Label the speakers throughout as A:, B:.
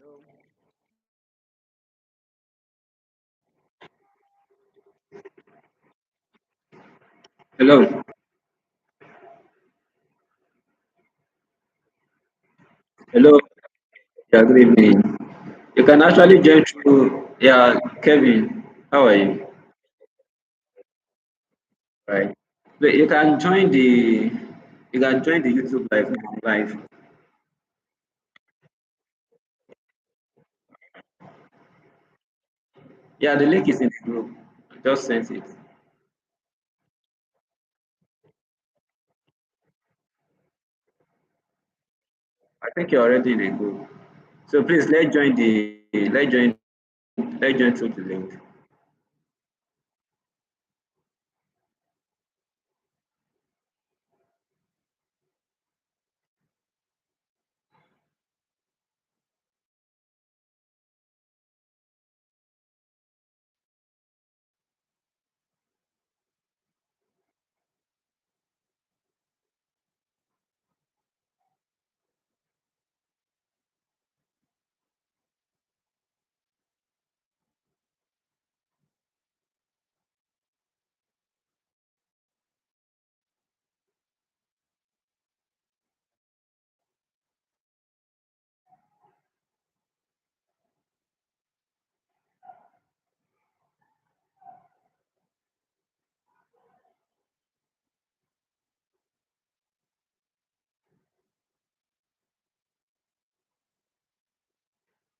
A: Hello. Hello. Hello. Yeah, good evening. You can actually join through, yeah, Kevin. How are you? Right. But you can join the YouTube live. Yeah, the link is in the group. I just sent it. I think you're already in the group. So please let's join through the link.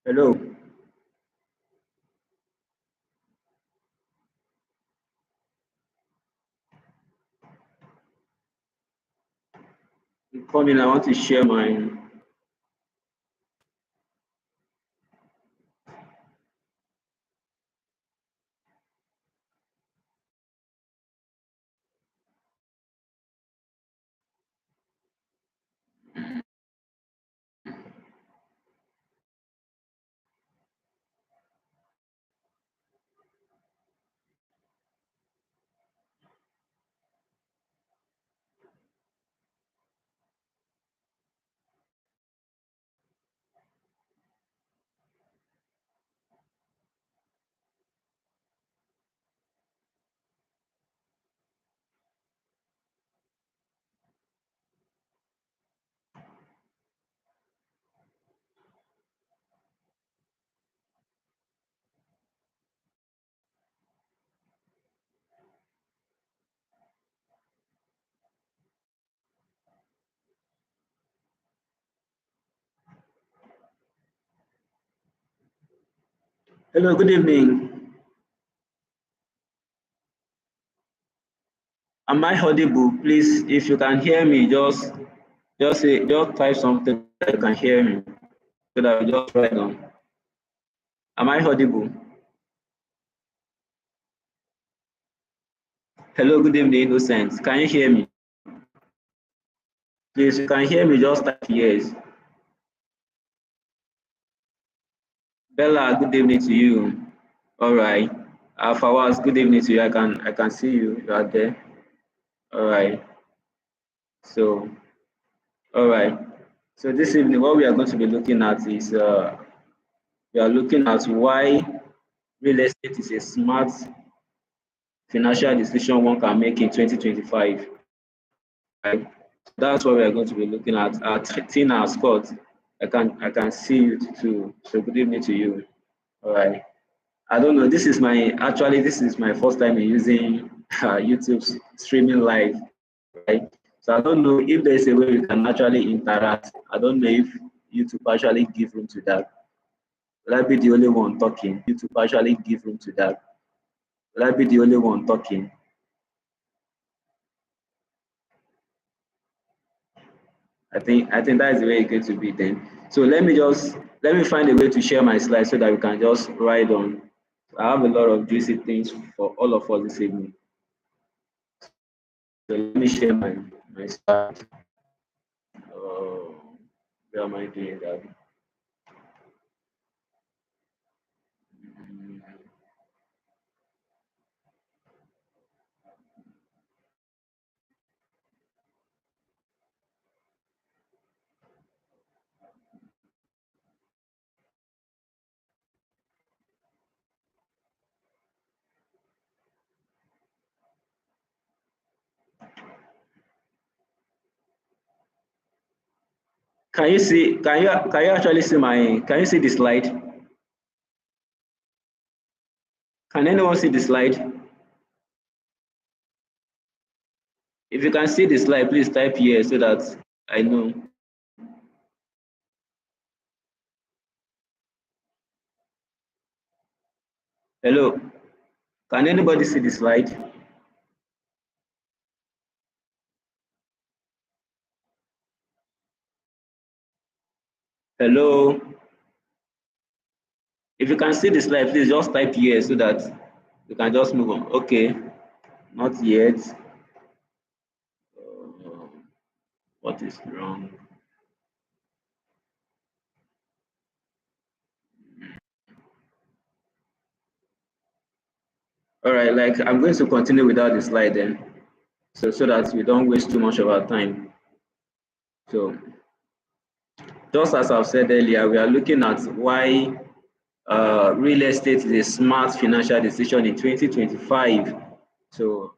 A: Hello. Come in. I want to share my. Hello. Good evening. Am I audible? Please, if you can hear me, just type something that you can hear me so that we just write down. Am I audible? Hello, good evening, Innocent. Can you hear me? Please, you can hear me, just type yes. Bella, good evening to you. All right. Fawaz, good evening to you. I can see you. You are there. All right. So, all right. So this evening, what we are going to be looking at is we are looking at why real estate is a smart financial decision one can make in 2025. Right? That's what we are going to be looking at. Tina Scott, I can see you too. So good evening to you. All right. I don't know. This is my first time in using YouTube streaming live, right? So I don't know if there's a way we can actually interact. I don't know if YouTube actually give room to that. Will I be the only one talking? YouTube actually give room to that. Will I be the only one talking? I think that is the way it's going to be then. So let me find a way to share my slides so that we can just ride on. I have a lot of juicy things for all of us this evening. So let me share my slides. Oh, where am I doing that? Can you see? Can you actually see my? Can you see the slide? Can anyone see the slide? If you can see the slide, please type here so that I know. Hello. Can anybody see the slide? Hello. If you can see the slide, please just type here so that we can just move on. Okay. Not yet. What is wrong? All right, like I'm going to continue without the slide then, so that we don't waste too much of our time. So just as I've said earlier, we are looking at why real estate is a smart financial decision in 2025. So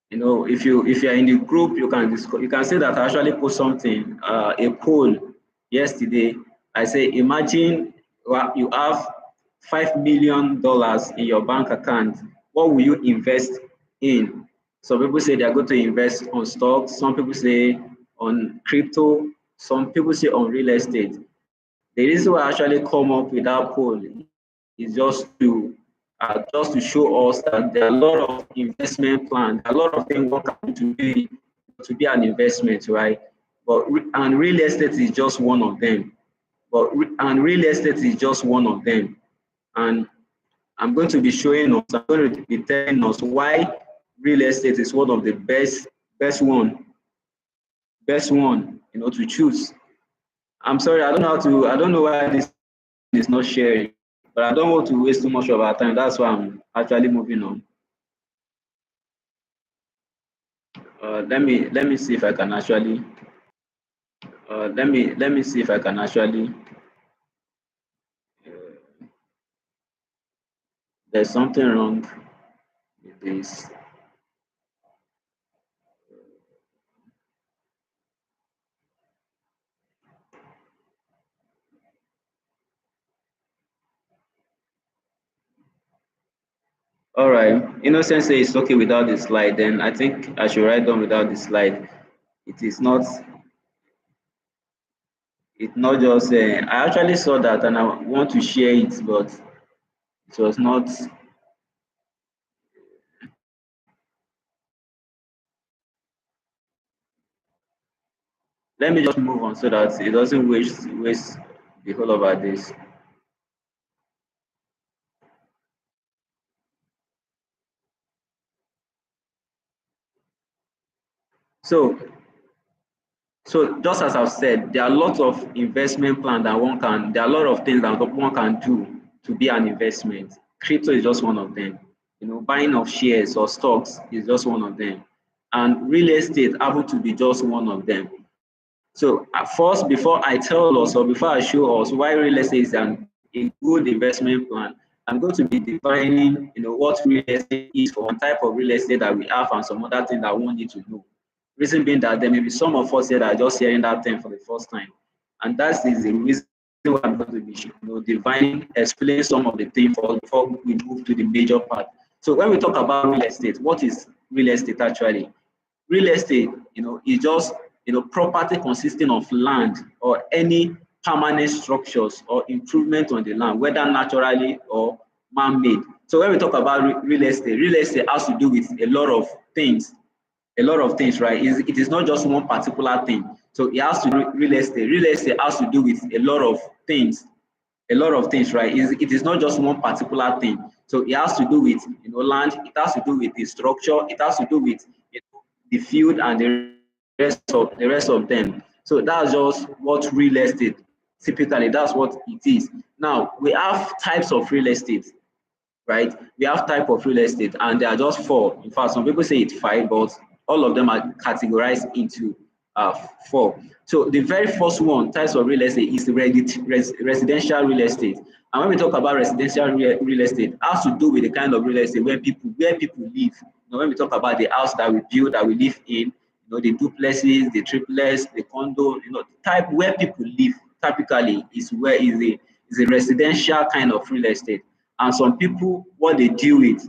A: if you are in the group, you can say that I actually put something, a poll yesterday. I say, imagine you have $5 million in your bank account. What will you invest in? Some people say they are going to invest on stocks. Some people say on crypto. Some people say on real estate. The reason why I actually come up with that poll is just to show us that there are a lot of investment plans, a lot of things one can do to be an investment, right? And real estate is just one of them. And real estate is just one of them. And I'm going to be showing us, I'm going to be telling us why real estate is one of the best one, to choose. I'm sorry, I don't know why this is not sharing, but I don't want to waste too much of our time. That's why I'm actually moving on. Let me see if I can actually. Let me see if I can actually. There's something wrong with this. All right. Innocent says it's okay without the slide. Then I think I should write down without the slide. It is not. It's not just. I actually saw that and I want to share it, but it was not. Let me just move on so that it doesn't waste the whole of our days. So just as I've said, there are lots of investment plans that there are a lot of things that one can do to be an investment. Crypto is just one of them. Buying of shares or stocks is just one of them. And real estate happen to be just one of them. So first, before I tell us or before I show us why real estate is a good investment plan, I'm going to be defining, what real estate is for one type of real estate that we have and some other things that we need to know. Reason being that there may be some of us here that are just hearing that term for the first time. And that is the reason why I'm going to be, defining, explain some of the things before we move to the major part. So when we talk about real estate, what is real estate actually? Real estate, is just property consisting of land or any permanent structures or improvement on the land, whether naturally or man-made. So when we talk about real estate has to do with a lot of things, right? It is not just one particular thing. So it has to do real estate. Real estate has to do with a lot of things, right? It is not just one particular thing. So it has to do with land, it has to do with the structure, it has to do with the field and the rest of them. So that's just what real estate typically, that's what it is. Now we have types of real estate, right? We have type of real estate and there are just four. In fact, some people say it's five, but all of them are categorized into four. So the very first one, types of real estate, is residential real estate. And when we talk about residential real estate, it has to do with the kind of real estate where people live. When we talk about the house that we build, that we live in, the duplexes, the triplets, the condo, the type where people live typically is a residential kind of real estate. And some people, what they deal with,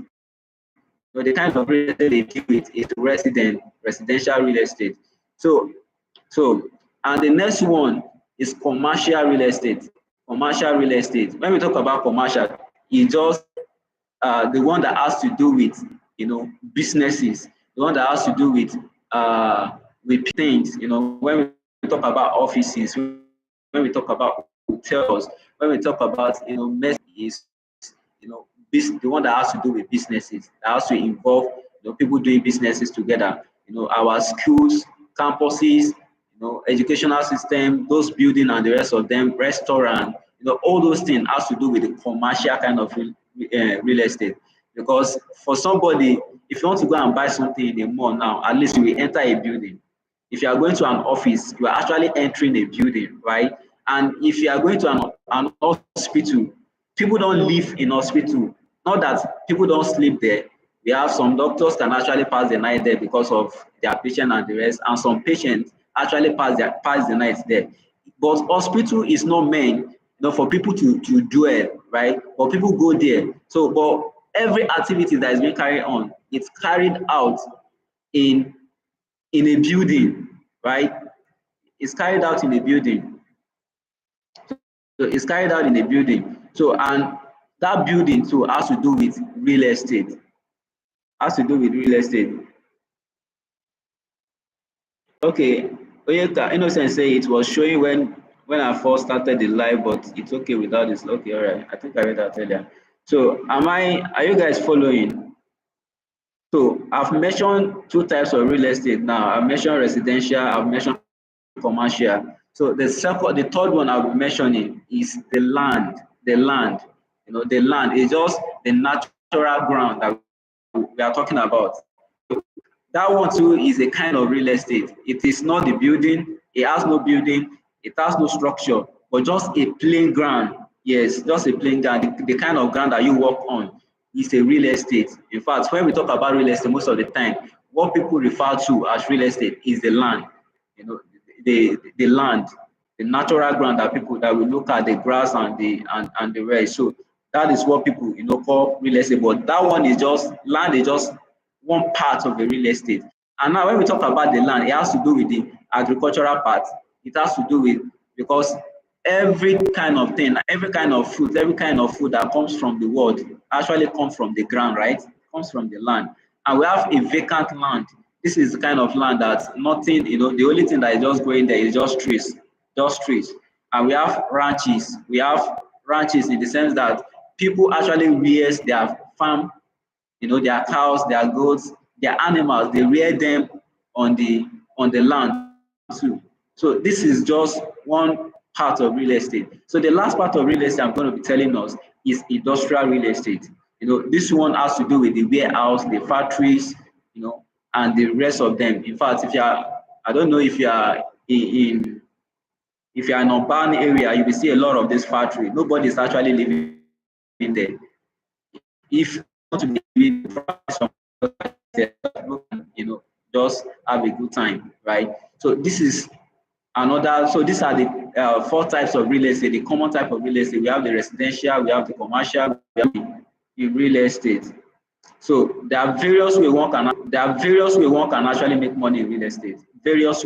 A: the kind of real estate they deal with is residential real estate. So, and the next one is commercial real estate. Commercial real estate. When we talk about commercial, it's just the one that has to do with businesses, the one that has to do with things. When we talk about offices, when we talk about hotels, when we talk about is the one that has to do with businesses, that has to involve people doing businesses together. Our schools, campuses, educational system, those building and the rest of them, restaurant, all those things has to do with the commercial kind of real estate. Because for somebody, if you want to go and buy something in a mall now, at least you will enter a building. If you are going to an office, you are actually entering a building, right? And if you are going to an hospital, people don't live in hospital. Not that people don't sleep there. We have some doctors can actually pass the night there because of their patient and the rest, and some patients actually pass the night there. But hospital is not meant for people to dwell, right? But people go there. So, but every activity that is being carried on, it's carried out in a building, right? It's carried out in a building. So it's carried out in a building. So, and that building too has to do with real estate. Has to do with real estate. Okay, Oyeka, Innocent say it was showing when I first started the live, but it's okay without this. Okay, all right. I think I read that earlier. So, are you guys following? So, I've mentioned two types of real estate now. I've mentioned residential, I've mentioned commercial. So, the third one I'll be mentioning is the land. The land, the land is just the natural ground that we are talking about. That one too is a kind of real estate. It is not the building, it has no building, it has no structure, but just a plain ground. Yes, just a plain ground. The kind of ground that you walk on is a real estate. In fact, when we talk about real estate, most of the time, what people refer to as real estate is the land. The land, the natural ground that we look at, the grass and the rest. So that is what people call real estate. But that one is just land, is just one part of the real estate. And now when we talk about the land, it has to do with the agricultural part. It has to do with, because every kind of thing, every kind of food that comes from the world actually comes from the ground, right? It comes from the land. And we have a vacant land. This is the kind of land that nothing, the only thing that is just growing there is just trees. And we have ranches. We have ranches in the sense that people actually rear their farm, their cows, their goats, their animals, they rear them on the land too. So this is just one part of real estate. So the last part of real estate I'm going to be telling us is industrial real estate. This one has to do with the warehouse, the factories, and the rest of them. In fact, I don't know if you are in an urban area, you will see a lot of this factory. Nobody is actually living in there. If you want to be just have a good time, right? So this is another. So these are the four types of real estate. The common type of real estate: we have the residential, we have the commercial, we have the real estate. So there are various ways one can actually make money in real estate. Various